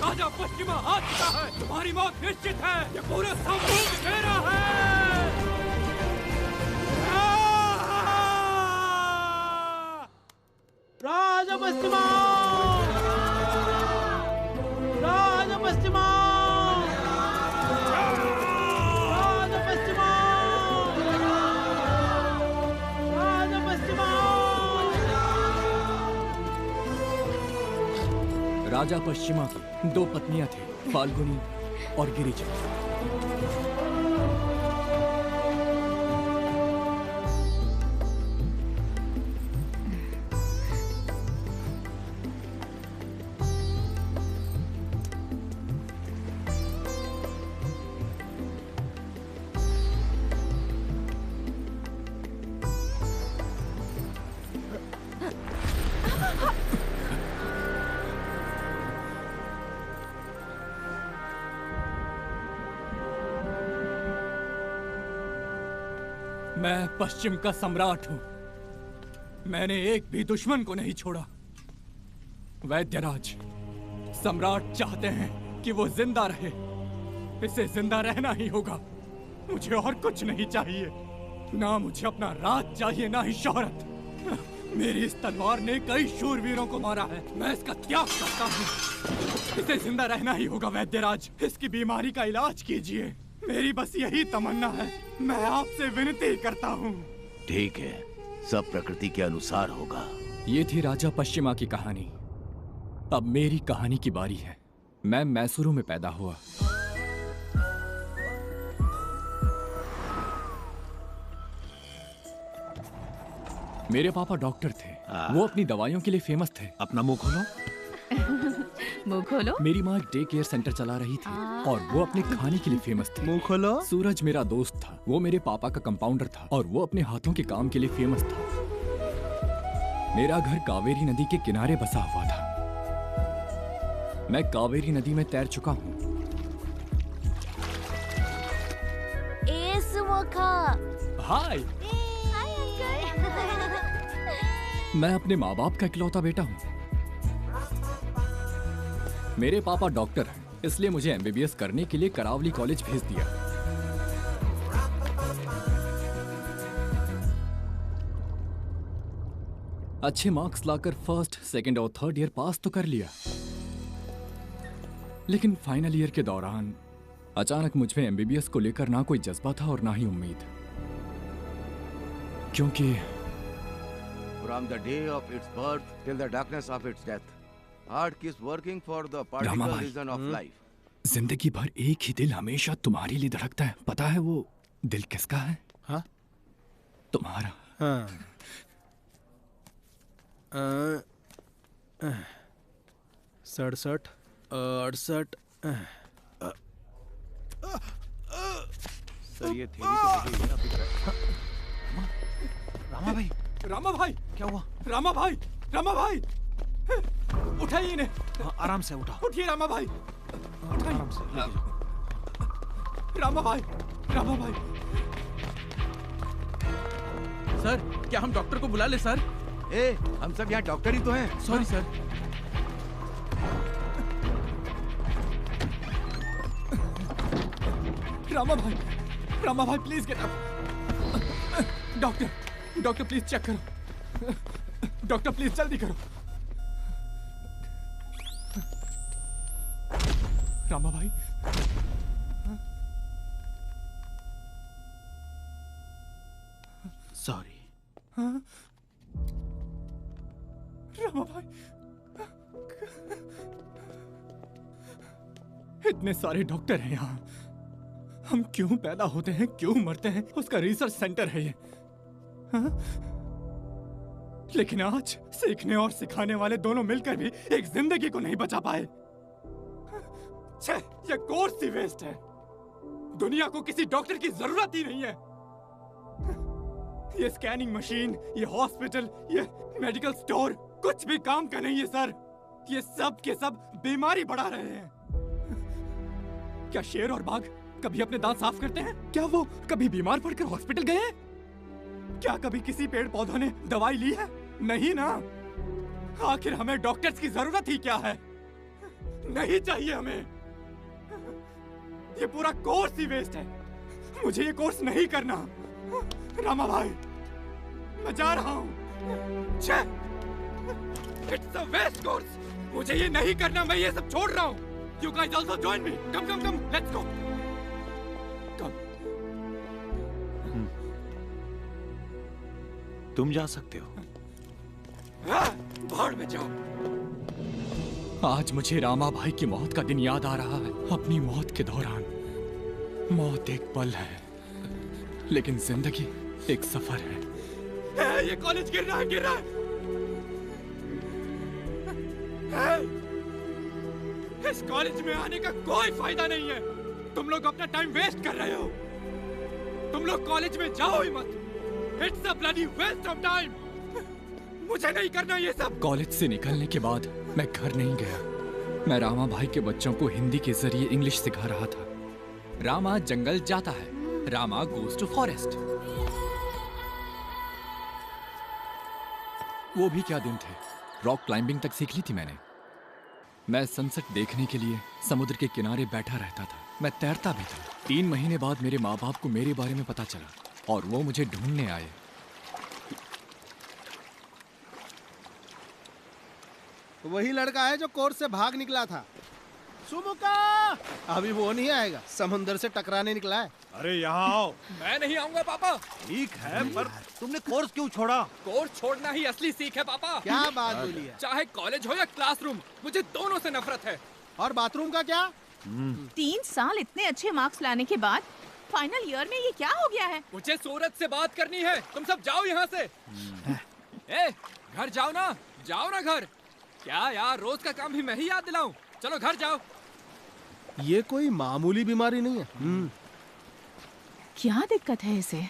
राजा पश्चिमा आ चुका है। तुम्हारी मौत निश्चित है। ये पूरे साम्राज्य मेरा है। राजा पश्चिमा, राजा पश्चिमा, राजा पश्चिमा, राजा पश्चिमा। राजा पश्चिमा की 2 पत्नियां थी, फाल्गुनी और गिरिजा। मैं पश्चिम का सम्राट हूं। मैंने एक भी दुश्मन को नहीं छोड़ा। वैद्यराज, सम्राट चाहते हैं कि वो जिंदा रहे। इसे जिंदा रहना ही होगा। मुझे और कुछ नहीं चाहिए। ना मुझे अपना राज चाहिए, ना ही शोहरत। मेरी इस तलवार ने कई शूरवीरों को मारा है। मैं इसका त्याग करता हूँ। इसे जिंदा रहना ही होगा। वैद्यराज, इसकी बीमारी का इलाज कीजिए। मेरी बस यही तमन्ना है। मैं आपसे विनती करता हूँ। ठीक है, सब प्रकृति के अनुसार होगा। ये थी राजा पश्चिमा की कहानी। अब मेरी कहानी की बारी है। मैं मैसूरू में पैदा हुआ। मेरे पापा डॉक्टर थे। वो अपनी दवाइयों के लिए फेमस थे। अपना मुंह खोलो। मुंह खोलो। मेरी माँ एक डे केयर सेंटर चला रही थी और वो अपने खाने के लिए फेमस थी। मुंह खोलो। सूरज मेरा दोस्त था। वो मेरे पापा का कंपाउंडर था और वो अपने हाथों के काम के लिए फेमस था। मेरा घर कावेरी नदी के किनारे बसा हुआ था। मैं कावेरी नदी में तैर चुका हूँ। हाय, मैं अपने माँ बाप का इकलौता बेटा हूँ। मेरे पापा डॉक्टर हैं, इसलिए मुझे एमबीबीएस करने के लिए करावली कॉलेज भेज दिया। अच्छे मार्क्स लाकर फर्स्ट, सेकंड और थर्ड ईयर पास तो कर लिया, लेकिन फाइनल ईयर के दौरान अचानक मुझ में एमबीबीएस को लेकर ना कोई जज्बा था और ना ही उम्मीद, क्योंकि From the day of its birth till the darkness of its death, heart keeps working for the particular reason of life. जिंदगी भर एक ही दिल हमेशा तुम्हारे लिए धड़कता है। पता है वो दिल किसका है? हाँ? तुम्हारा। हाँ। 67, 68। सर ये थेरी तो मुझे अभी तक। रामा भाई, रामा भाई, क्या हुआ? रामा भाई, रामा भाई, उठाइए इन्हें। हाँ, आराम से उठा। उठिए रामा भाई, आराम से लेके जाओ। रामा भाई, रामा भाई। सर, क्या हम डॉक्टर को बुला ले सर? ए, हम सब यहाँ डॉक्टर ही तो हैं। Sorry sir. रामा भाई please get up. Doctor please check करो। डॉक्टर प्लीज जल्दी करो। रामा भाई, सॉरी। रामा भाई, इतने सारे डॉक्टर हैं यहाँ। हम क्यों पैदा होते हैं, क्यों मरते हैं, उसका रिसर्च सेंटर है ये। हाँ? लेकिन आज सीखने और सिखाने वाले दोनों मिलकर भी एक जिंदगी को नहीं बचा पाए। छे, ये कोर्स ही वेस्ट है। दुनिया को किसी डॉक्टर की जरूरत ही नहीं है। ये स्कैनिंग मशीन, ये हॉस्पिटल, ये मेडिकल स्टोर कुछ भी काम का नहीं है सर। ये सब के सब बीमारी बढ़ा रहे हैं। क्या शेर और बाघ कभी अपने दांत साफ करते हैं? क्या वो कभी बीमार पड़कर हॉस्पिटल गए हैं? क्या कभी किसी पेड़ पौधों ने दवाई ली है? नहीं ना। आखिर हमें डॉक्टर्स की जरूरत ही क्या है? नहीं चाहिए हमें। ये पूरा कोर्स ही वेस्ट है। मुझे ये कोर्स नहीं करना। रामा भाई, मैं जा रहा हूँ। It's a waste course. मुझे ये नहीं करना। मैं ये सब छोड़ रहा हूँ। You guys also join me. Come, let's go. Come. तुम जा सकते हो। भाड़ में जाओ। आज मुझे रामा भाई की मौत का दिन याद आ रहा है। अपनी मौत के दौरान मौत एक पल है, लेकिन जिंदगी एक सफर है। ये कॉलेज गिर रहा है। इस कॉलेज में आने का कोई फायदा नहीं है। तुम लोग अपना टाइम वेस्ट कर रहे हो। तुम लोग कॉलेज में जाओ ही मत। It's a bloody waste of time. मुझे नहीं करना ये सब। कॉलेज से निकलने के बाद मैं घर नहीं गया। मैं रामा भाई के बच्चों को हिंदी के जरिए इंग्लिश सिखा रहा था। रामा जंगल जाता है, रामा गोज टू फॉरेस्ट। वो भी क्या दिन थे। रॉक क्लाइंबिंग तक सीख ली थी मैंने। मैं सनसेट देखने के लिए समुद्र के किनारे बैठा रहता था। मैं तैरता भी था। 3 महीने बाद मेरे माँ बाप को मेरे बारे में पता चला और वो मुझे ढूंढने आए। वही लड़का है जो कोर्स से भाग निकला था। सुमुका अभी वो नहीं आएगा, समुंदर से टकराने निकला है। अरे यहाँ आओ। मैं नहीं आऊंगा पापा। ठीक है, पर तुमने कोर्स क्यों छोड़ा? कोर्स छोड़ना ही असली सीख है पापा। क्या बात बोली है? चाहे कॉलेज हो या क्लासरूम, मुझे दोनों से नफरत है। और बाथरूम का क्या? 3 साल इतने अच्छे मार्क्स लाने के बाद फाइनल ईयर में ये क्या हो गया है? मुझे सूरज से बात करनी है। तुम सब जाओ यहाँ से। ए, घर जाओ ना घर। क्या यार, रोज का काम भी मैं ही याद दिलाऊं? चलो घर जाओ। ये कोई मामूली बीमारी नहीं है। क्या दिक्कत है इसे?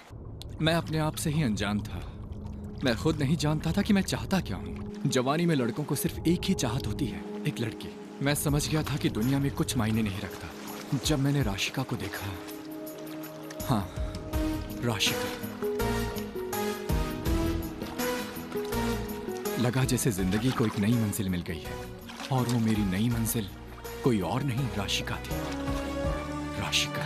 मैं अपने आप से ही अनजान था। मैं खुद नहीं जानता था कि मैं चाहता क्या हूँ। जवानी में लड़कों को सिर्फ एक ही चाहत होती है, एक लड़की। मैं समझ गया था कि दुनिया में कुछ मायने नहीं रखता। जब मैंने राशिका को देखा, हाँ, राशिका, लगा जैसे जिंदगी को एक नई मंजिल मिल गई है। और वो मेरी नई मंजिल कोई और नहीं, राशिका थी। राशिका।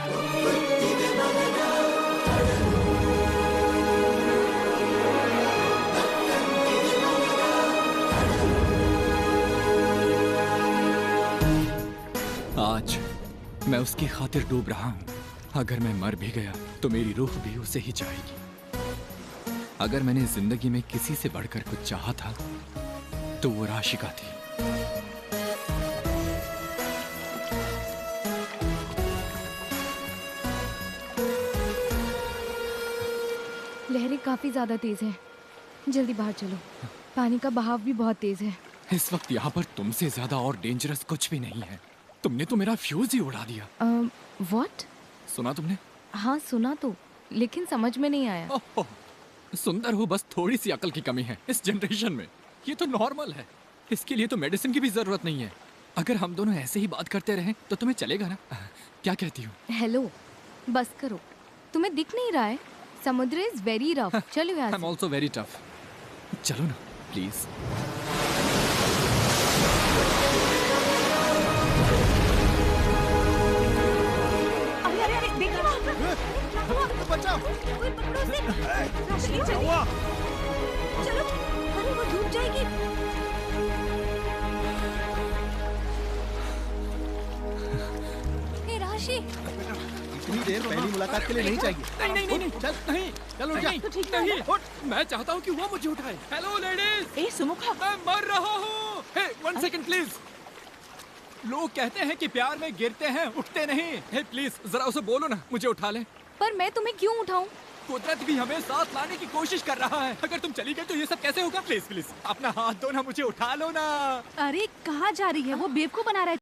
आज मैं उसकी खातिर डूब रहा हूं। अगर मैं मर भी गया तो मेरी रूह भी उसे ही चाहेगी। अगर मैंने जिंदगी में किसी से बढ़कर कुछ चाहा था तो वो राशिका थी। लहरें काफी ज्यादा तेज हैं। जल्दी बाहर चलो, पानी का बहाव भी बहुत तेज है। इस वक्त यहाँ पर तुमसे ज्यादा और डेंजरस कुछ भी नहीं है। तुमने तो मेरा फ्यूज ही उड़ा दिया। व्हाट? सुना तुमने? हाँ सुना तो, लेकिन समझ में नहीं आया। ओह, सुंदर हो, बस थोड़ी सी अकल की कमी है इस जनरेशन में। ये तो नॉर्मल है। इसके लिए तो मेडिसिन की भी जरूरत नहीं है। अगर हम दोनों ऐसे ही बात करते रहें तो तुम्हें चलेगा ना? क्या कहती हो? हेलो, बस करो। तुम्हें दिख नहीं रहा है? समुद्र इज वेरी रफ। चलो यहाँ I am also very tough. चलो ना प्लीज। अरे देखो बचाओ। चलो, अरे वो डूब जाएगी। हे राशि, इतनी देर पहली मुलाकात के लिए नहीं चाहिए। नहीं, चल चल उठ जा। तो ठीक है। नहीं, मैं चाहता हूँ कि वो मुझे उठाए। हेलो लेडीज, ए सुमुखा, मैं मर रहा हूँ। हे, 1 सेकंड प्लीज। लोग कहते हैं कि प्यार में गिरते हैं, उठते नहीं। हे प्लीज, जरा उसे बोलो ना मुझे उठा ले। पर मैं तुम्हें क्यों उठाऊं? कुदरत भी हमें साथ लाने की कोशिश कर रहा है। अगर तुम चली गई तो ये सब कैसे होगा? प्लीज प्लीज अपना हाथ दो ना, मुझे उठा लो ना। अरे कहाँ जा रही है वो? बेवकूफ बना रहा है।